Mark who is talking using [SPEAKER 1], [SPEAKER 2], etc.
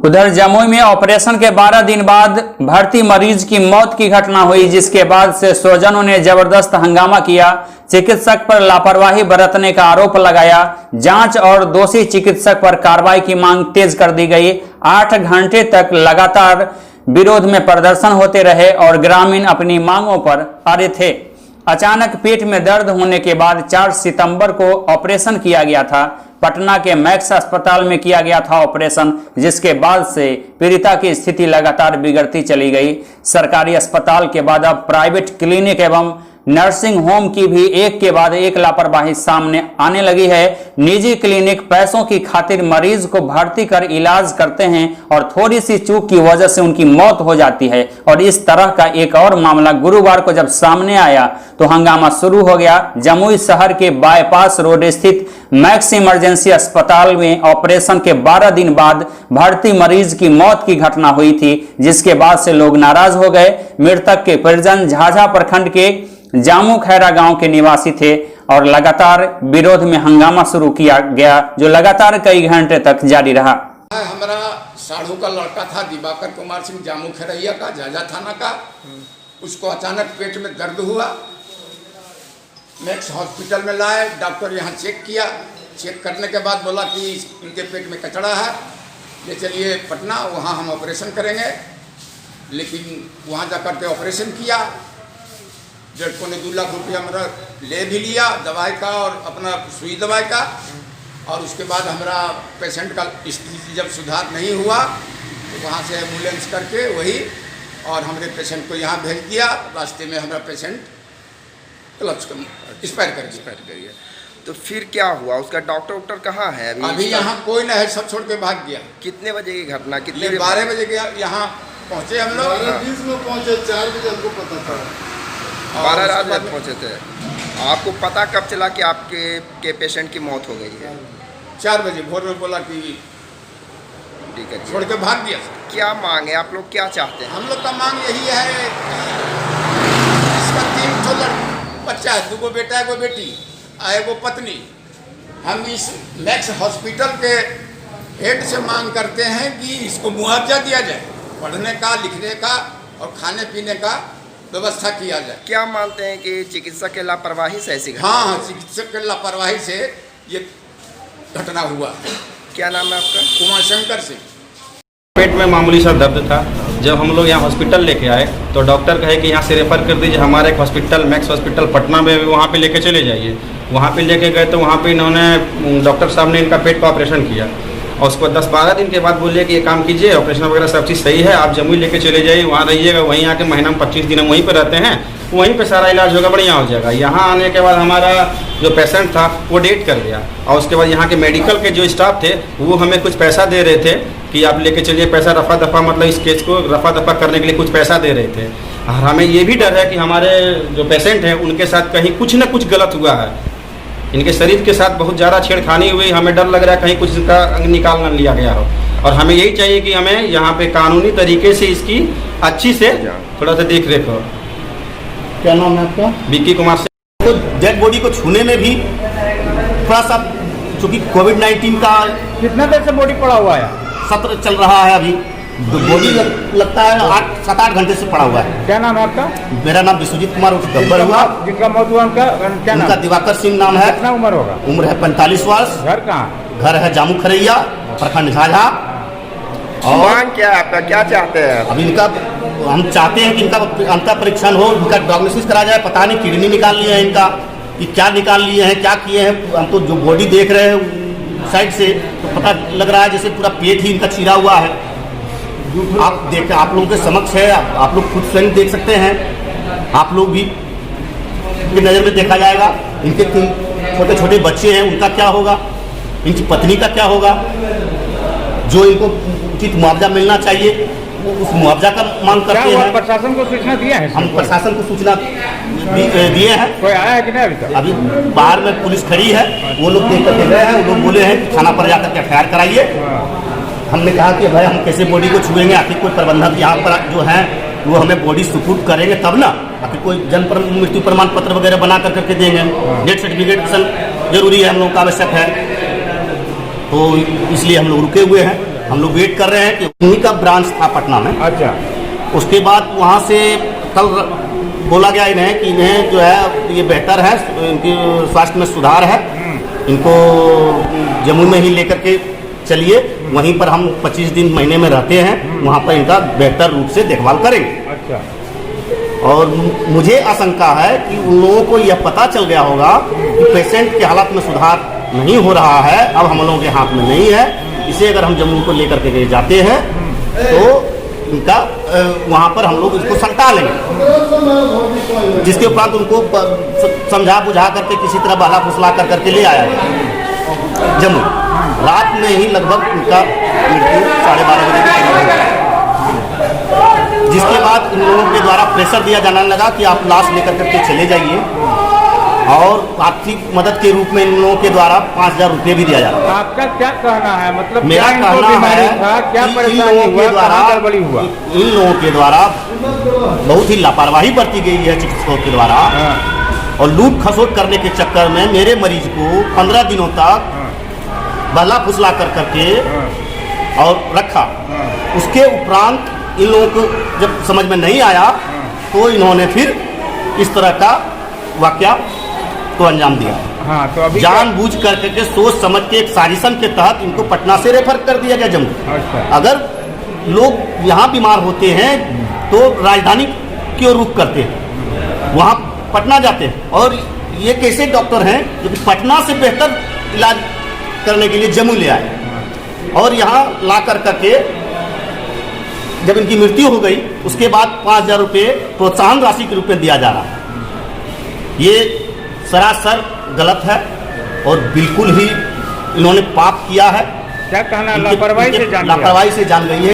[SPEAKER 1] उधर जमुई में ऑपरेशन के 12 दिन बाद भर्ती मरीज की मौत की घटना हुई, जिसके बाद से स्वजनों ने जबरदस्त हंगामा किया। चिकित्सक पर लापरवाही बरतने का आरोप लगाया। जांच और दोषी चिकित्सक पर कार्रवाई की मांग तेज कर दी गई। 8 घंटे तक लगातार विरोध में प्रदर्शन होते रहे और ग्रामीण अपनी मांगों पर अड़े थे। अचानक पेट में दर्द होने के बाद 4 सितंबर को ऑपरेशन किया गया था। पटना के मैक्स अस्पताल में किया गया था ऑपरेशन, जिसके बाद से पीड़िता की स्थिति लगातार बिगड़ती चली गई। सरकारी अस्पताल के बाद अब प्राइवेट क्लिनिक एवं नर्सिंग होम की भी एक के बाद एक लापरवाही सामने आने लगी है। निजी क्लिनिक पैसों की खातिर मरीज को भर्ती कर इलाज करते हैं और थोड़ी सी चूक की वजह से उनकी मौत हो जाती है। और इस तरह का एक और मामला गुरुवार को जब सामने आया तो हंगामा शुरू हो गया। जमुई शहर के बाईपास रोड स्थित मैक्स इमरजेंसी अस्पताल में ऑपरेशन के 12 दिन बाद भर्ती मरीज की मौत की घटना हुई थी, जिसके बाद से लोग नाराज हो गए। मृतक के परिजन झाझा प्रखंड के जामू खैरा गांव के निवासी थे और लगातार विरोध में हंगामा शुरू किया गया, जो लगातार कई घंटे तक जारी रहा।
[SPEAKER 2] हमारा साढ़ू का लड़का था दिवाकर कुमार सिंह जामू खैरैया का, झाझा थाना का। उसको अचानक पेट में दर्द हुआ, मैक्स हॉस्पिटल में लाए। डॉक्टर यहाँ चेक किया। चेक करने के बाद बोला कि इनके पेट में कचड़ा है, ले चलिए पटना, वहाँ हम ऑपरेशन करेंगे। लेकिन वहाँ जाकर के ऑपरेशन किया। 1.5-2 लाख रुपया मेरा ले भी लिया, दवाई का और अपना सुई दवाई का। और उसके बाद हमारा पेशेंट का स्थिति जब सुधार नहीं हुआ तो वहाँ से एम्बुलेंस करके वही और हमारे पेशेंट को यहाँ भेज दिया। रास्ते में हमारा पेशेंट एक्सपायर कर गया।
[SPEAKER 3] तो फिर क्या हुआ? उसका डॉक्टर कहाँ है
[SPEAKER 2] अभी यहाँ कोई नहीं है, सब छोड़ के भाग गया।
[SPEAKER 3] कितने बजे की घटना? कितने?
[SPEAKER 2] 12 बजे गया, यहाँ पहुँचे हम लोग।
[SPEAKER 4] 12:20 में पहुँचे, 4 बजे हमको पता था।
[SPEAKER 3] 12 रात बाद पहुँचे थे। आपको पता कब चला कि आपके पेशेंट की मौत हो गई है?
[SPEAKER 2] 4 बजे भोर में बोला कि
[SPEAKER 3] ठीक है,
[SPEAKER 2] छोड़ के भाग गया।
[SPEAKER 3] क्या मांग है? आप लोग क्या चाहते हैं?
[SPEAKER 2] हम लोग का मांग यही है, इसका 3 बच्चा है, 2 बेटा 1 बेटी, 1 पत्नी। हम इस मैक्स हॉस्पिटल के हेड से मांग करते हैं कि इसको मुआवजा दिया जाए, पढ़ने का, लिखने का और खाने पीने का व्यवस्था किया जाए।
[SPEAKER 3] क्या मानते हैं कि चिकित्सक के लापरवाही से ऐसी घटना?
[SPEAKER 2] हाँ, चिकित्सक के लापरवाही से ये घटना हुआ।
[SPEAKER 3] क्या नाम है आपका?
[SPEAKER 2] कुमार शंकर सिंह।
[SPEAKER 5] पेट में मामूली सा दर्द था। जब हम लोग यहाँ हॉस्पिटल लेके आए तो डॉक्टर कहे कि यहाँ से रेफ़र कर दीजिए हमारे एक हॉस्पिटल मैक्स हॉस्पिटल पटना में, वहाँ पे लेके चले जाइए। वहाँ पे लेके गए तो वहाँ पे इन्होंने डॉक्टर साहब ने इनका पेट का ऑपरेशन किया और उसको 10-12 दिन के बाद बोलिए कि ये काम कीजिए, ऑपरेशन वगैरह सब चीज़ सही है, आप जमुई लेके चले जाइए, वहाँ रहिएगा, वहीं आके महीना में 25 दिन हम वहीं पर रहते हैं, वहीं पे सारा इलाज होगा, बढ़िया हो जाएगा। यहाँ आने के बाद हमारा जो पेशेंट था वो डेट कर गया और उसके बाद यहाँ के मेडिकल के जो स्टाफ थे वो हमें कुछ पैसा दे रहे थे कि आप लेके चलिए, पैसा रफा दफा, मतलब इस केस को रफा दफा करने के लिए कुछ पैसा दे रहे थे। और हमें ये भी डर है कि हमारे जो पेशेंट हैं उनके साथ कहीं कुछ न कुछ गलत हुआ है, इनके शरीर के साथ बहुत ज़्यादा छेड़खानी हुई। हमें डर लग रहा है कहीं कुछ इसका अंग निकाल न लिया गया हो और हमें यही चाहिए कि हमें यहाँ पे कानूनी तरीके से इसकी अच्छी से थोड़ा सा देख रेख हो।
[SPEAKER 4] क्या नाम है आपका?
[SPEAKER 5] विक्की कुमार से।
[SPEAKER 6] तो डेड बॉडी को छूने में भी थोड़ा सा, चूँकि कोविड-19 का
[SPEAKER 4] कितना देर से बॉडी पड़ा हुआ है?
[SPEAKER 6] सत्र चल रहा है, अभी बॉडी लगता है 7-8 घंटे से पड़ा हुआ है।
[SPEAKER 4] क्या नाम है आपका?
[SPEAKER 6] मेरा नाम विश्वजीत कुमार गब्बर हुआ।
[SPEAKER 4] जिनका मौत हुआ उनका क्या नाम?
[SPEAKER 6] उनका दिवाकर सिंह नाम है।
[SPEAKER 4] कितना उम्र होगा?
[SPEAKER 6] उम्र है 45 वर्ष।
[SPEAKER 4] घर कहाँ?
[SPEAKER 6] घर है जामू खैरैया, प्रखंड झाझा।
[SPEAKER 3] और मांग क्या है आपका? क्या चाहते हैं?
[SPEAKER 6] अब इनका हम चाहते हैं कि इनका अंतर परीक्षण हो, इनका डायग्नोसिस करा जाए। पता नहीं किडनी निकाल लिए हैं इनका, कि क्या निकाल लिए हैं, क्या किए हैं। हम तो जो बॉडी देख रहे हैं साइड से तो पता लग रहा है जैसे पूरा पेट ही इनका चिरा हुआ है। आप लोगों के समक्ष है, आप लोग खुद स्वयं देख सकते हैं। आप लोग भी की नज़र में देखा जाएगा। इनके 3 छोटे छोटे बच्चे हैं, उनका क्या होगा, इनकी पत्नी का क्या होगा। जो इनको उचित मुआवजा मिलना चाहिए उस मुआवजा का मांग करते हैं।
[SPEAKER 4] प्रशासन को सूचना दिया है?
[SPEAKER 6] हम प्रशासन को सूचना दिए हैं।
[SPEAKER 4] कोई आया है कि नहीं अभी तक?
[SPEAKER 6] अभी बाहर में पुलिस खड़ी है, वो लोग देख करके गए हैं। वो लोग बोले हैं कि थाना पर जाकर के FIR कराइए। हमने कहा कि भाई हम कैसे बॉडी को छुएंगे, आखिर कोई प्रबंधक यहाँ पर जो है वो हमें बॉडी सुपुर्द करेंगे तब ना, आखिर कोई मृत्यु प्रमाण पत्र वगैरह बना करके देंगे। डेथ सर्टिफिकेट जरूरी है, हम लोग का आवश्यक है, तो इसलिए हम लोग रुके हुए हैं। हम लोग वेट कर रहे हैं कि उन्हीं का ब्रांच था पटना में।
[SPEAKER 4] अच्छा।
[SPEAKER 6] उसके बाद वहाँ से कल बोला गया इन्हें कि इन्हें जो है ये बेहतर है, इनकी स्वास्थ्य में सुधार है, इनको जम्मू में ही लेकर के चलिए, वहीं पर हम 25 दिन महीने में रहते हैं, वहाँ पर इनका बेहतर रूप से देखभाल करेंगे।
[SPEAKER 4] अच्छा।
[SPEAKER 6] और मुझे आशंका है कि उन लोगों को यह पता चल गया होगा कि पेशेंट के हालत में सुधार नहीं हो रहा है, अब हम लोगों के हाथ में नहीं है, इसे अगर हम जम्मू को लेकर के जाते हैं तो इनका वहाँ पर हम लोग इसको सल्टा लेंगे, जिसके उपरांत उनको समझा बुझा करके किसी तरह बहला फुसला कर करके ले आया गया जम्मू। रात में ही लगभग उनका मृत्यु 12:30 बजे के करीब हो गया, जिसके बाद इन लोगों के द्वारा प्रेशर दिया जाने लगा कि आप लाश लेकर करके चले जाइए, और आर्थिक मदद के रूप में इन लोगों के द्वारा 5,000 रुपये भी दिया जा रहा है।
[SPEAKER 4] आपका क्या कहना है, मतलब
[SPEAKER 6] मेरा
[SPEAKER 4] क्या इनको
[SPEAKER 6] कहना
[SPEAKER 4] बीमारी
[SPEAKER 6] है
[SPEAKER 4] था, क्या
[SPEAKER 6] कि
[SPEAKER 4] परेशानी हुआ, कहाँ गड़बड़ी हुआ?
[SPEAKER 6] इन लोगों के द्वारा बहुत ही लापरवाही बरती गई है चिकित्सकों के द्वारा, और लूट खसोट करने के चक्कर में मेरे मरीज को 15 दिनों तक बहला फुसला कर करके और रखा। उसके उपरांत इन लोगों को जब समझ में नहीं आया तो इन्होंने फिर इस तरह का वाकया को अंजाम दिया।
[SPEAKER 4] हाँ, तो अभी
[SPEAKER 6] जानबूझ करके के सोच समझ के एक साजिशन के तहत इनको पटना से रेफर कर दिया गया जम्मू।
[SPEAKER 4] अच्छा।
[SPEAKER 6] अगर लोग यहाँ बीमार होते हैं तो राजधानी की ओर रुख करते हैं, वहाँ पटना जाते हैं, और ये कैसे डॉक्टर हैं जो कि पटना से बेहतर इलाज करने के लिए जम्मू ले आए, और यहाँ ला कर करके जब इनकी मृत्यु हो गई उसके बाद 5,000 रुपये प्रोत्साहन राशि के रूप में दिया जा रहा है। ये सरासर गलत है और बिल्कुल ही इन्होंने पाप किया है।
[SPEAKER 4] क्या कहना, लापरवाही से जान
[SPEAKER 6] लापरवाही से जान गई है।